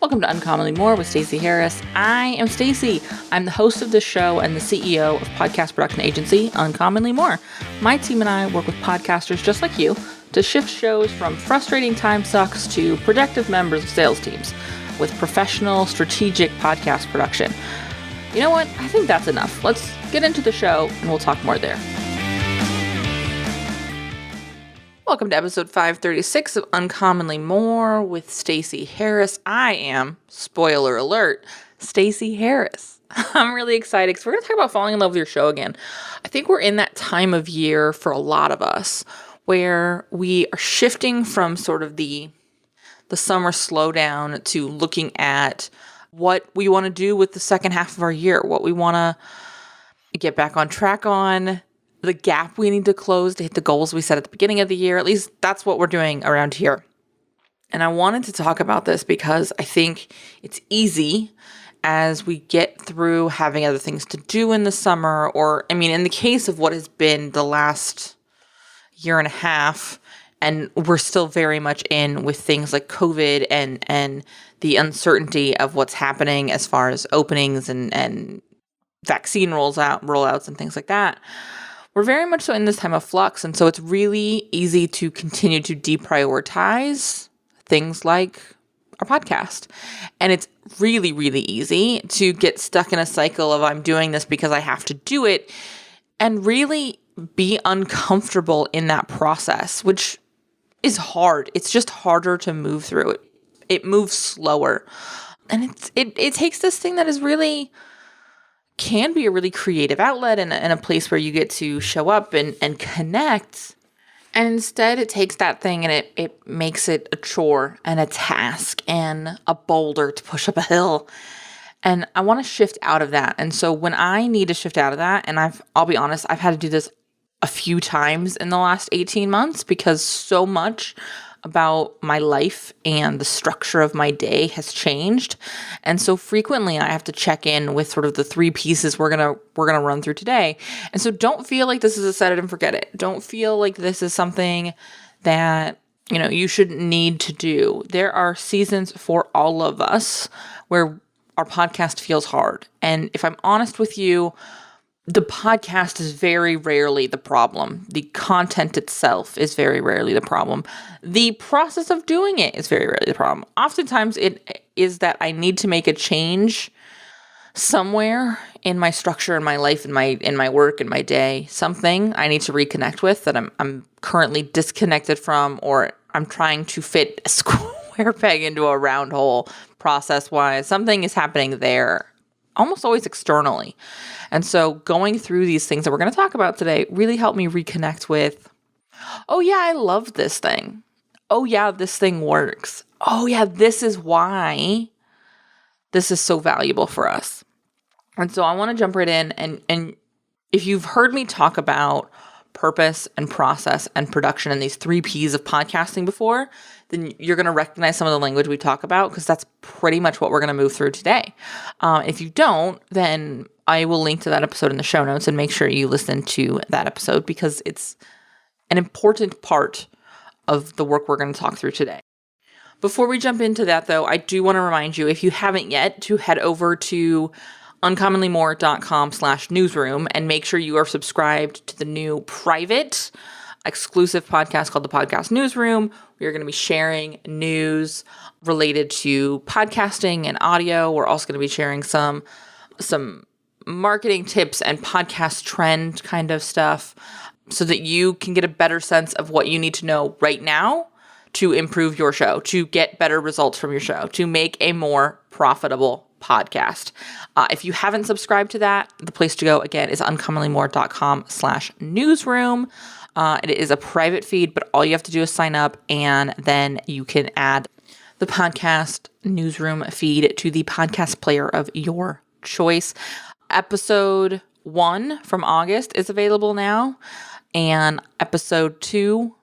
Welcome to Uncommonly More with Stacey Harris. I am Stacey. I'm the host of this show and the CEO of podcast production agency Uncommonly More. My team and I work with podcasters just like you to shift shows from frustrating time sucks to productive members of sales teams with professional, strategic podcast production. You know what? I think that's enough. Let's get into the show and we'll talk more there. Welcome to episode 536 of Uncommonly More with Stacey Harris. I am, spoiler alert, Stacey Harris. I'm really excited because we're going to talk about falling in love with your show again. I think we're in that time of year for a lot of us where we are shifting from sort of the summer slowdown to looking at what we want to do with the second half of our year, what we want to get back on track on, the gap we need to close to hit the goals we set at the beginning of the year. At least that's what we're doing around here. And I wanted to talk about this because I think it's easy as we get through having other things to do in the summer, or, in the case of what has been the last year and a half, and we're still very much in with things like COVID and the uncertainty of what's happening as far as openings and vaccine rollouts and things like that. We're very much so in this time of flux, and so it's really easy to continue to deprioritize things like our podcast. And it's really, really easy to get stuck in a cycle of I'm doing this because I have to do it, and really be uncomfortable in that process, which is hard. It's just harder to move through it. It moves slower. And it takes this thing that is really can be a really creative outlet and a place where you get to show up and connect. And instead it takes that thing and it makes it a chore and a task and a boulder to push up a hill. And I want to shift out of that. And so when I need to shift out of that, and I'll be honest, I've had to do this a few times in the last 18 months because so much about my life and the structure of my day has changed. And so frequently I have to check in with sort of the three pieces we're going to run through today. And so don't feel like this is a set it and forget it. Don't feel like this is something that, you shouldn't need to do. There are seasons for all of us where our podcast feels hard. And if I'm honest with you, the podcast is very rarely the problem. The content itself is very rarely the problem. The process of doing it is very rarely the problem. Oftentimes it is that I need to make a change somewhere in my structure, in my life, in my work, in my day. Something I need to reconnect with that I'm currently disconnected from, or I'm trying to fit a square peg into a round hole process-wise. Something is happening there, almost always externally. And so going through these things that we're going to talk about today really helped me reconnect with, oh yeah, I love this thing. Oh yeah, this thing works. Oh yeah, this is why this is so valuable for us. And so I want to jump right in. And if you've heard me talk about purpose and process and production and these three P's of podcasting before, then you're going to recognize some of the language we talk about because that's pretty much what we're going to move through today. If you don't, then I will link to that episode in the show notes and make sure you listen to that episode because it's an important part of the work we're going to talk through today. Before we jump into that, though, I do want to remind you, if you haven't yet, to head over to uncommonlymore.com/newsroom and make sure you are subscribed to the new private exclusive podcast called the Podcast Newsroom. We are going to be sharing news related to podcasting and audio. We're also going to be sharing some marketing tips and podcast trend kind of stuff so that you can get a better sense of what you need to know right now to improve your show, to get better results from your show, to make a more profitable podcast. If you haven't subscribed to that, the place to go again is uncommonlymore.com/newsroom. It is a private feed, but all you have to do is sign up and then you can add the podcast newsroom feed to the podcast player of your choice. Episode 1 from August is available now, and episode 2,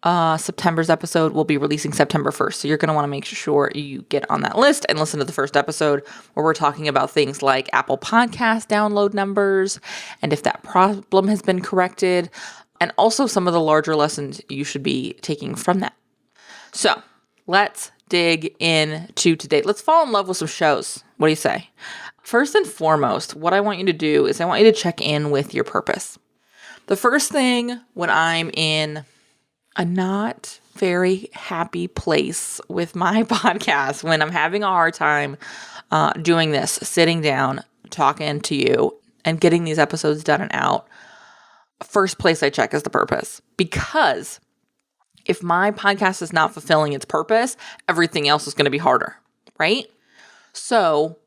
September's episode, will be releasing September 1st. So you're going to want to make sure you get on that list and listen to the first episode where we're talking about things like Apple Podcast download numbers and if that problem has been corrected, and also some of the larger lessons you should be taking from that. So let's dig into today. Let's fall in love with some shows. What do you say? First and foremost, what I want you to do is I want you to check in with your purpose. The first thing when I'm in a not very happy place with my podcast, when I'm having a hard time doing this, sitting down, talking to you, and getting these episodes done and out, first place I check is the purpose. Because if my podcast is not fulfilling its purpose, everything else is going to be harder, right? So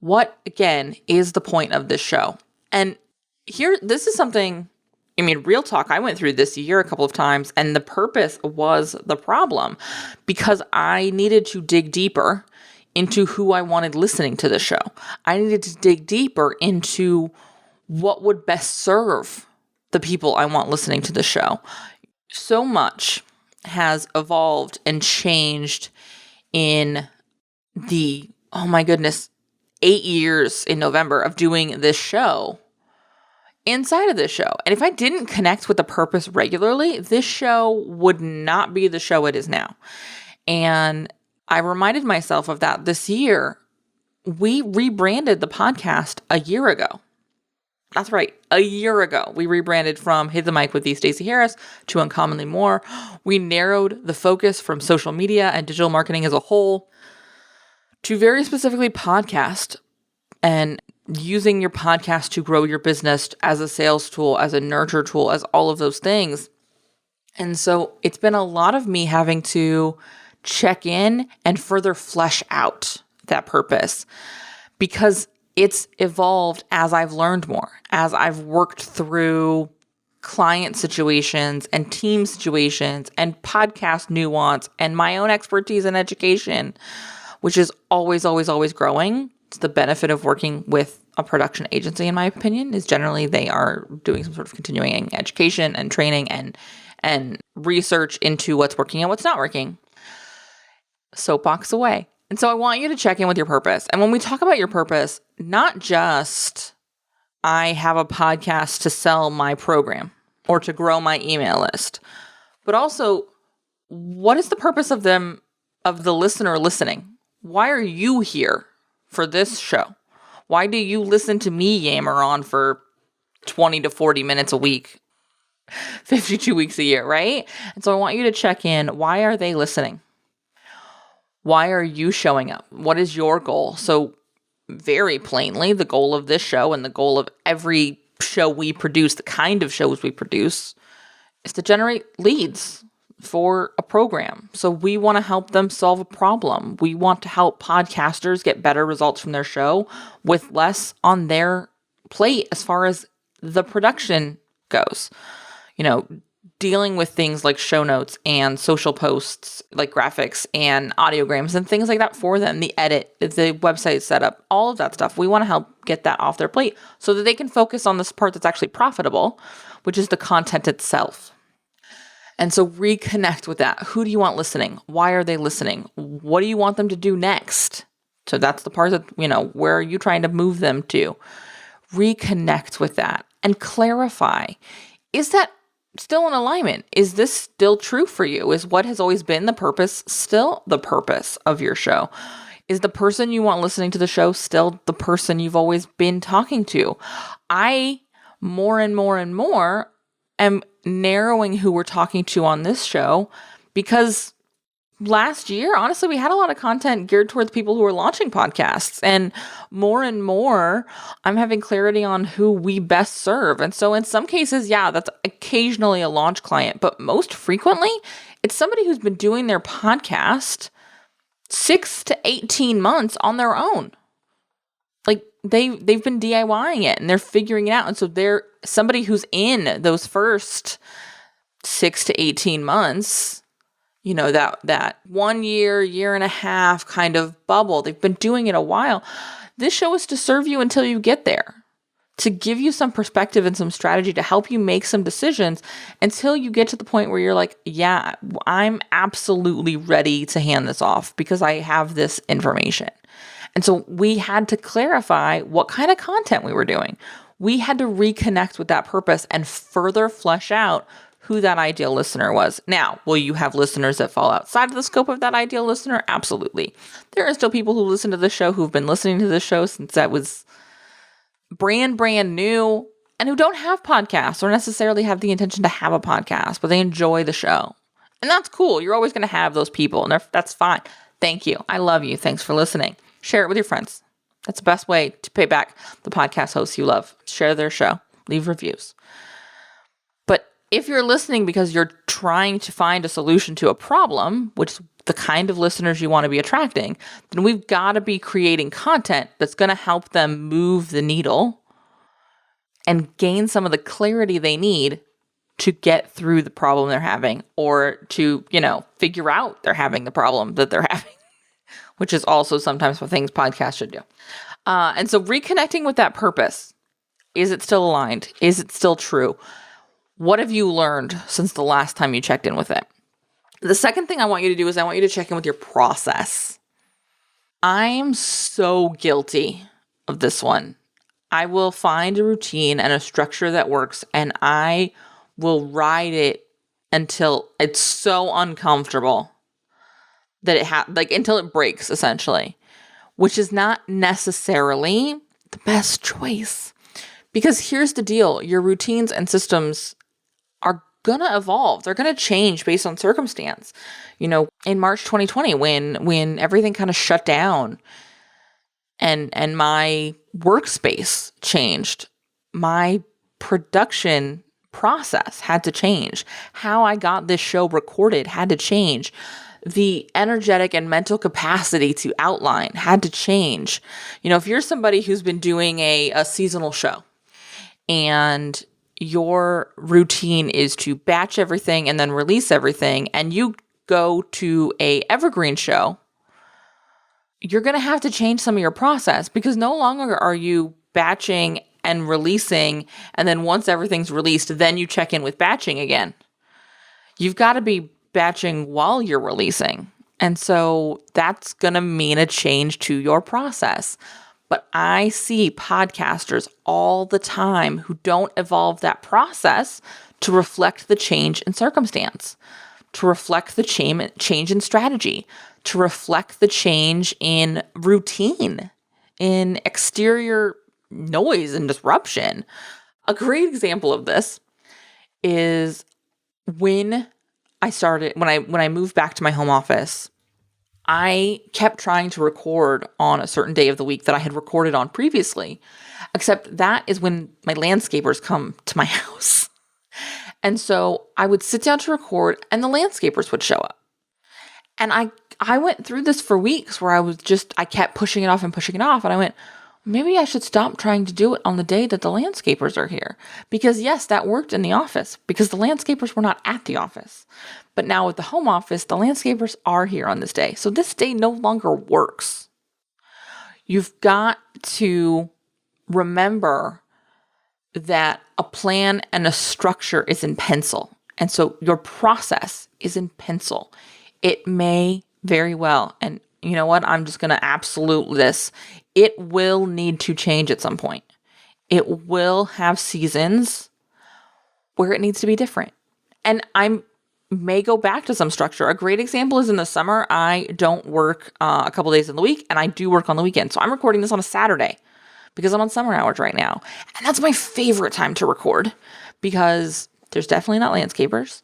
what, again, is the point of this show? And here, this is something, I mean, real talk, I went through this year a couple of times, and the purpose was the problem because I needed to dig deeper into who I wanted listening to the show. I needed to dig deeper into what would best serve the people I want listening to the show. So much has evolved and changed in the, oh my goodness, 8 years in November of doing this show, inside of this show. And if I didn't connect with the purpose regularly, this show would not be the show it is now. And I reminded myself of that this year. We rebranded the podcast a year ago. That's right. A year ago, we rebranded from Hit the Mic with the Stacey Harris to Uncommonly More. We narrowed the focus from social media and digital marketing as a whole to very specifically podcast and using your podcast to grow your business as a sales tool, as a nurture tool, as all of those things. And so it's been a lot of me having to check in and further flesh out that purpose because it's evolved as I've learned more, as I've worked through client situations and team situations and podcast nuance and my own expertise and education, which is always, always, always growing. It's the benefit of working with a production agency, in my opinion, is generally they are doing some sort of continuing education and training and research into what's working and what's not working. Soapbox away. And so I want you to check in with your purpose. And when we talk about your purpose, not just I have a podcast to sell my program or to grow my email list, but also what is the purpose of the listener listening? Why are you here for this show? Why do you listen to me yammer on for 20 to 40 minutes a week, 52 weeks a year, right? And so I want you to check in. Why are they listening? Why are you showing up? What is your goal? So very plainly, the goal of this show and the goal of every show we produce, the kind of shows we produce, is to generate leads for a program. So we want to help them solve a problem. We want to help podcasters get better results from their show with less on their plate as far as the production goes. You know, dealing with things like show notes and social posts, like graphics and audiograms and things like that for them, the edit, the website setup, all of that stuff. We want to help get that off their plate so that they can focus on this part that's actually profitable, which is the content itself. And so reconnect with that. Who do you want listening? Why are they listening? What do you want them to do next? So that's the part that, where are you trying to move them to? Reconnect with that and clarify. Is that still in alignment? Is this still true for you? Is what has always been the purpose still the purpose of your show? Is the person you want listening to the show still the person you've always been talking to? I more and more and more am narrowing who we're talking to on this show because last year, honestly, we had a lot of content geared towards people who are launching podcasts, and more, I'm having clarity on who we best serve. And so in some cases, yeah, that's occasionally a launch client, but most frequently, it's somebody who's been doing their podcast 6 to 18 months on their own. Like they've been DIYing it and they're figuring it out. And so they're somebody who's in those first 6 to 18 months, that 1 year, year and a half kind of bubble. They've been doing it a while. This show is to serve you until you get there, to give you some perspective and some strategy to help you make some decisions until you get to the point where you're like, yeah, I'm absolutely ready to hand this off because I have this information. And so we had to clarify what kind of content we were doing. We had to reconnect with that purpose and further flesh out who that ideal listener was. Now, will you have listeners that fall outside of the scope of that ideal listener? Absolutely. There are still people who listen to the show who've been listening to the show since that was brand new and who don't have podcasts or necessarily have the intention to have a podcast, but they enjoy the show. And that's cool. You're always going to have those people, and that's fine. Thank you. I love you. Thanks for listening. Share it with your friends. That's the best way to pay back the podcast hosts you love. Share their show. Leave reviews. But if you're listening because you're trying to find a solution to a problem, which is the kind of listeners you want to be attracting, then we've got to be creating content that's going to help them move the needle and gain some of the clarity they need to get through the problem they're having, or to, figure out they're having the problem that they're having, which is also sometimes what things podcasts should do. And so reconnecting with that purpose. Is it still aligned? Is it still true? What have you learned since the last time you checked in with it? The second thing I want you to do is I want you to check in with your process. I'm so guilty of this one. I will find a routine and a structure that works, and I will ride it until it's so uncomfortable that until it breaks, essentially, which is not necessarily the best choice. Because here's the deal, your routines and systems are going to evolve. They're going to change based on circumstance. In March 2020, when everything kind of shut down and my workspace changed, my production process had to change. How I got this show recorded had to change. The energetic and mental capacity to outline had to change. If you're somebody who's been doing a seasonal show and your routine is to batch everything and then release everything, and you go to a evergreen show, you're going to have to change some of your process, because no longer are you batching and releasing, and then once everything's released, then you check in with batching again. You've got to be batching while you're releasing. And so that's going to mean a change to your process. But I see podcasters all the time who don't evolve that process to reflect the change in circumstance, to reflect the change in strategy, to reflect the change in routine, in exterior noise and disruption. A great example of this is when I moved back to my home office, I kept trying to record on a certain day of the week that I had recorded on previously, except that is when my landscapers come to my house. And so I would sit down to record and the landscapers would show up. And I went through this for weeks where I kept pushing it off. And I went, maybe I should stop trying to do it on the day that the landscapers are here. Because yes, that worked in the office because the landscapers were not at the office. But now with the home office, the landscapers are here on this day. So this day no longer works. You've got to remember that a plan and a structure is in pencil. And so your process is in pencil. It may very well, and you know what? I'm just going to absolute this. It will need to change at some point. It will have seasons where it needs to be different. And I may go back to some structure. A great example is in the summer, I don't work a couple days in the week, and I do work on the weekend. So I'm recording this on a Saturday because I'm on summer hours right now. And that's my favorite time to record because there's definitely not landscapers.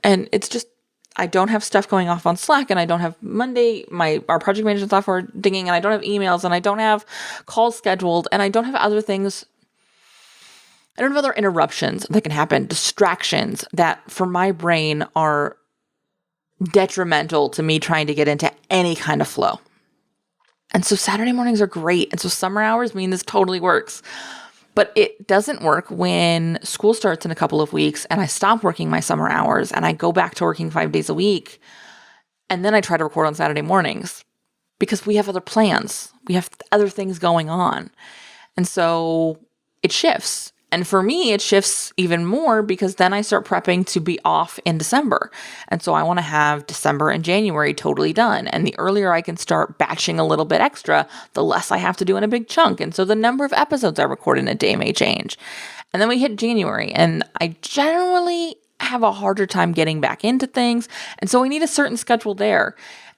And it's just, I don't have stuff going off on Slack, and I don't have Monday, our project management software dinging, and I don't have emails, and I don't have calls scheduled, and I don't have other things. I don't have other interruptions that can happen, distractions that for my brain are detrimental to me trying to get into any kind of flow. And so Saturday mornings are great. And so summer hours mean this totally works. But it doesn't work when school starts in a couple of weeks and I stop working my summer hours and I go back to working 5 days a week. And then I try to record on Saturday mornings because we have other plans. We have other things going on. And so it shifts. And for me, it shifts even more because then I start prepping to be off in December. And so I want to have December and January totally done. And the earlier I can start batching a little bit extra, the less I have to do in a big chunk. And so the number of episodes I record in a day may change. And then we hit January, and I generally have a harder time getting back into things. And so I need a certain schedule there.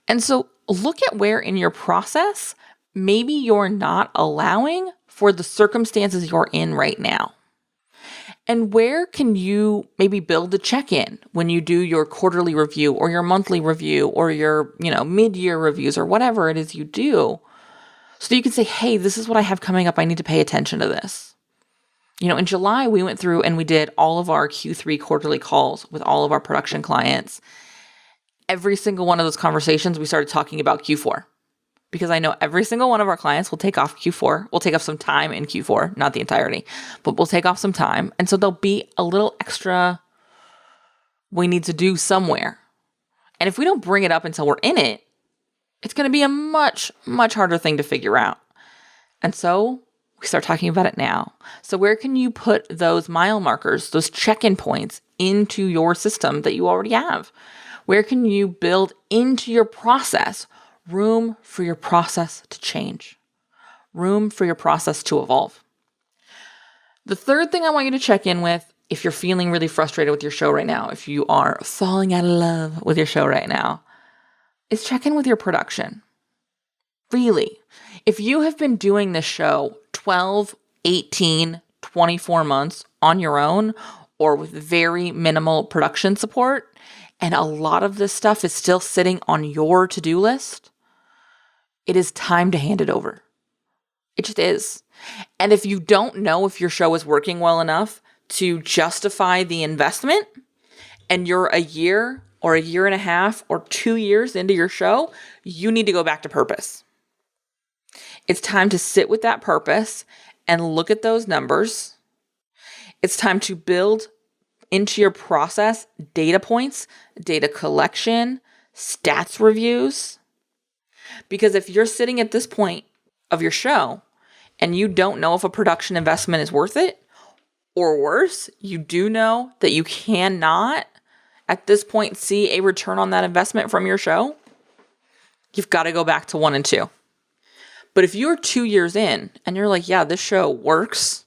And so look at where in your process maybe you're not allowing for the circumstances you're in right now. And where can you maybe build a check-in when you do your quarterly review or your monthly review or your, mid-year reviews or whatever it is you do, so that you can say, hey, this is what I have coming up. I need to pay attention to this. In July, we went through and we did all of our Q3 quarterly calls with all of our production clients. Every single one of those conversations, we started talking about Q4. Because I know every single one of our clients will take off Q4. We'll take off some time in Q4, not the entirety, but we'll take off some time. And so there'll be a little extra we need to do somewhere. And if we don't bring it up until we're in it, it's going to be a much, much harder thing to figure out. And so we start talking about it now. So where can you put those mile markers, those check-in points into your system that you already have? Where can you build into your process room for your process to change, room for your process to evolve? The third thing I want you to check in with, if you're feeling really frustrated with your show right now, if you are falling out of love with your show right now, is check in with your production. Really, if you have been doing this show 12, 18, 24 months on your own or with very minimal production support, and a lot of this stuff is still sitting on your to-do list, it is time to hand it over. It just is. And if you don't know if your show is working well enough to justify the investment, and you're a year or a year and a half or 2 years into your show, you need to go back to purpose. It's time to sit with that purpose and look at those numbers. It's time to build into your process data points, data collection, stats reviews. Because if you're sitting at this point of your show and you don't know if a production investment is worth it, or worse, you do know that you cannot at this point see a return on that investment from your show, you've got to go back to 1 and 2. But if you're 2 years in and you're like, yeah, this show works,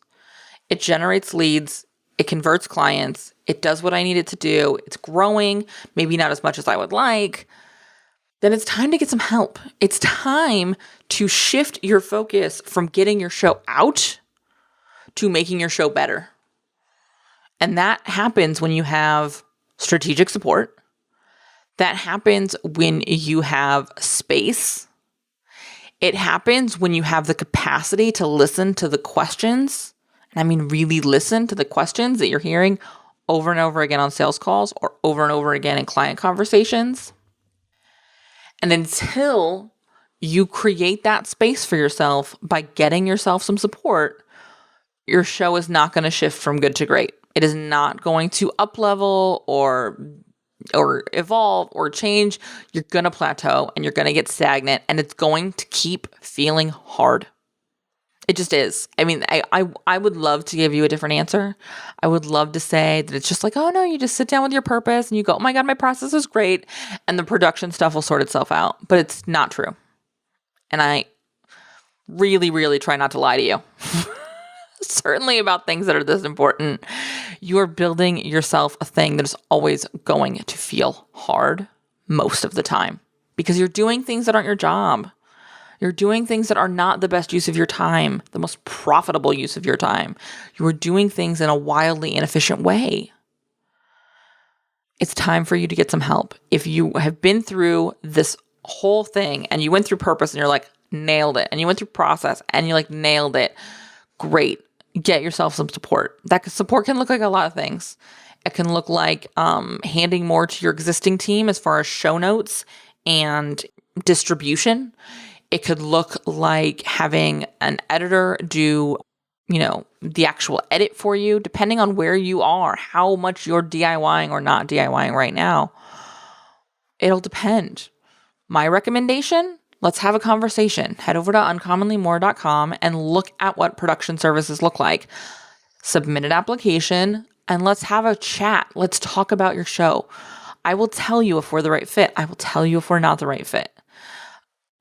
it generates leads, it converts clients, it does what I need it to do, it's growing, maybe not as much as I would like, then it's time to get some help. It's time to shift your focus from getting your show out to making your show better. And that happens when you have strategic support. That happens when you have space. It happens when you have the capacity to listen to the questions. And I mean, really listen to the questions that you're hearing over and over again on sales calls or over and over again in client conversations. And until you create that space for yourself by getting yourself some support, your show is not going to shift from good to great. It is not going to up level or evolve or change. You're going to plateau and you're going to get stagnant and it's going to keep feeling hard. It just is. I mean, I would love to give you a different answer. I would love to say that it's just like, oh no, you just sit down with your purpose and you go, oh my God, my process is great. And the production stuff will sort itself out. But it's not true. And I really, really try not to lie to you. Certainly about things that are this important. You are building yourself a thing that is always going to feel hard most of the time because you're doing things that aren't your job. You're doing things that are not the best use of your time, the most profitable use of your time. You are doing things in a wildly inefficient way. It's time for you to get some help. If you have been through this whole thing and you went through purpose and you're like, nailed it. And you went through process and you like nailed it. Great. Get yourself some support. That support can look like a lot of things. It can look like handing more to your existing team as far as show notes and distribution. It could look like having an editor do, the actual edit for you, depending on where you are, how much you're DIYing or not DIYing right now. It'll depend. My recommendation, let's have a conversation. Head over to uncommonlymore.com and look at what production services look like. Submit an application and let's have a chat. Let's talk about your show. I will tell you if we're the right fit. I will tell you if we're not the right fit.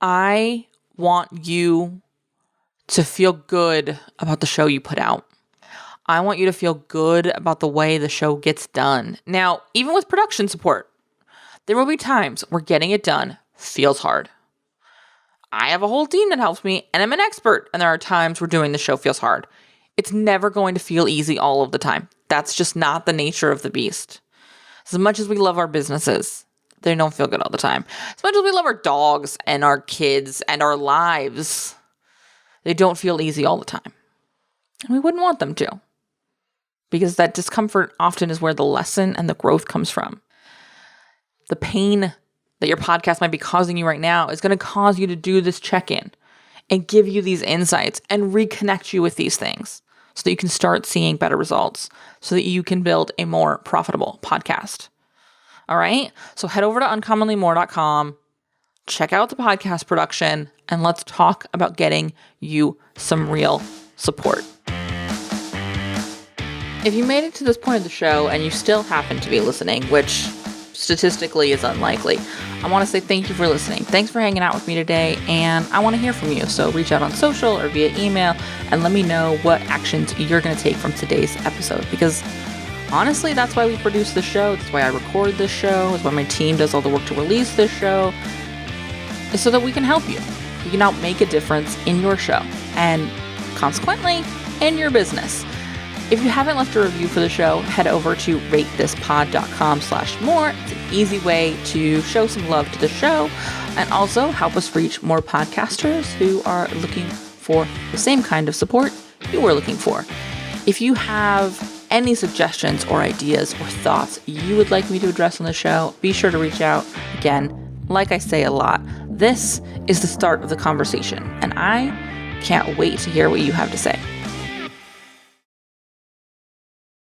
I want you to feel good about the show you put out. I want you to feel good about the way the show gets done. Now, even with production support, there will be times where getting it done feels hard. I have a whole team that helps me, and I'm an expert, and there are times where doing the show feels hard. It's never going to feel easy all of the time. That's just not the nature of the beast. As much as we love our businesses, they don't feel good all the time. As much as we love our dogs and our kids and our lives, they don't feel easy all the time. And we wouldn't want them to. Because that discomfort often is where the lesson and the growth comes from. The pain that your podcast might be causing you right now is going to cause you to do this check-in and give you these insights and reconnect you with these things so that you can start seeing better results, so that you can build a more profitable podcast. All right? So head over to uncommonlymore.com, check out the podcast production, and let's talk about getting you some real support. If you made it to this point of the show and you still happen to be listening, which statistically is unlikely, I want to say thank you for listening. Thanks for hanging out with me today, and I want to hear from you. So reach out on social or via email and let me know what actions you're going to take from today's episode, because honestly, that's why we produce the show. That's why I record this show. That's why my team does all the work to release this show, is so that we can help you. We can help make a difference in your show and consequently in your business. If you haven't left a review for the show, head over to ratethispod.com/more. It's an easy way to show some love to the show and also help us reach more podcasters who are looking for the same kind of support you were looking for. If you have any suggestions or ideas or thoughts you would like me to address on the show, be sure to reach out. Again, like I say a lot, this is the start of the conversation, and I can't wait to hear what you have to say.